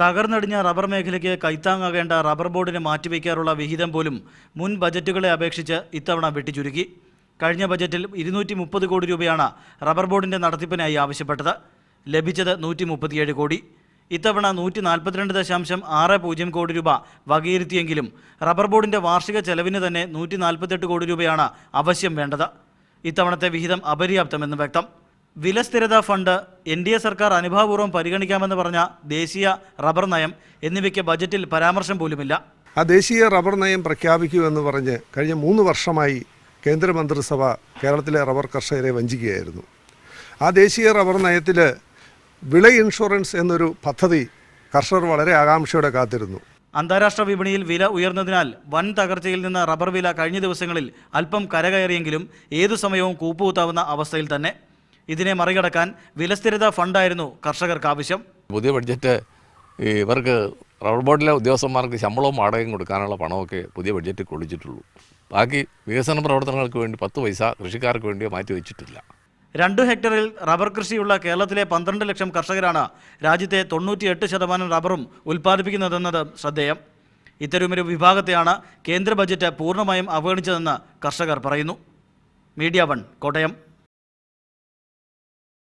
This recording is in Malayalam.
തകർന്നടിഞ്ഞ റബ്ബർ മേഖലയ്ക്ക് കൈത്താങ്ങാകേണ്ട റബ്ബർ ബോർഡിന് മാറ്റിവെക്കാറുള്ള വിഹിതം പോലും മുൻ ബജറ്റുകളെ അപേക്ഷിച്ച് ഇത്തവണ വെട്ടിച്ചുരുക്കി. കഴിഞ്ഞ ബജറ്റിൽ 230 കോടി രൂപയാണ് റബ്ബർ ബോർഡിൻ്റെ നടത്തിപ്പിനായി ആവശ്യപ്പെട്ടത്. ലഭിച്ചത് 137 കോടി. ഇത്തവണ 142.60 കോടി രൂപ വകയിരുത്തിയെങ്കിലും റബ്ബർ ബോർഡിൻ്റെ വാർഷിക ചെലവിന് തന്നെ 148 കോടി രൂപയാണ് ആവശ്യം വേണ്ടത്. ഇത്തവണത്തെ വിഹിതം അപര്യാപ്തമെന്ന് വ്യക്തം. വിലസ്ഥിരതാ ഫണ്ട്, NDA സർക്കാർ അനുഭാവപൂർവ്വം പരിഗണിക്കാമെന്ന് പറഞ്ഞ ദേശീയ റബ്ബർ നയം എന്നിവയ്ക്ക് ബജറ്റിൽ പരാമർശം പോലുമില്ല. ആ ദേശീയ റബ്ബർ നയം പ്രഖ്യാപിക്കുമെന്ന് പറഞ്ഞ് കഴിഞ്ഞ 3 വർഷമായി കേന്ദ്രമന്ത്രിസഭ കേരളത്തിലെ റബ്ബർ കർഷകരെ വഞ്ചിക്കുകയായിരുന്നു. ആ ദേശീയ റബ്ബർ നയത്തിൽ വിള ഇൻഷുറൻസ് എന്നൊരു പദ്ധതി കർഷകർ വളരെ ആകാംക്ഷയോടെ കാത്തിരുന്നു. അന്താരാഷ്ട്ര വിപണിയിൽ വില ഉയർന്നതിനാൽ വൻ തകർച്ചയിൽ നിന്ന് റബ്ബർ വില കഴിഞ്ഞ ദിവസങ്ങളിൽ അല്പം കരകയറിയെങ്കിലും ഏതു സമയവും കൂപ്പുകുത്താവുന്ന അവസ്ഥയിൽ തന്നെ. ഇതിനെ മറികടക്കാൻ വിലസ്ഥിരതാ ഫണ്ടായിരുന്നു കർഷകർക്ക് ആവശ്യം. പുതിയ ബഡ്ജറ്റ് ഇവർക്ക് റബ്ബർ ബോർഡിലെ ഉദ്യോഗസ്ഥന്മാർക്ക് ശമ്പളവും വാടകയും കൊടുക്കാനുള്ള പണമൊക്കെ പുതിയ ബഡ്ജറ്റ് കൊള്ളിച്ചിട്ടുള്ളൂ. ബാക്കി വികസന പ്രവർത്തനങ്ങൾക്ക് വേണ്ടി 10 പൈസ കൃഷിക്കാർക്ക് വേണ്ടി മാറ്റി വെച്ചിട്ടില്ല. 2 ഹെക്ടറിൽ റബ്ബർ കൃഷിയുള്ള കേരളത്തിലെ 12 ലക്ഷം കർഷകരാണ് രാജ്യത്തെ 98% റബ്ബറും ഉൽപ്പാദിപ്പിക്കുന്നതെന്നത് ശ്രദ്ധേയം. ഇത്തരമൊരു വിഭാഗത്തെയാണ് കേന്ദ്ര ബജറ്റ് പൂർണ്ണമായും അവഗണിച്ചതെന്ന് കർഷകർ പറയുന്നു. മീഡിയ 1 കോട്ടയം.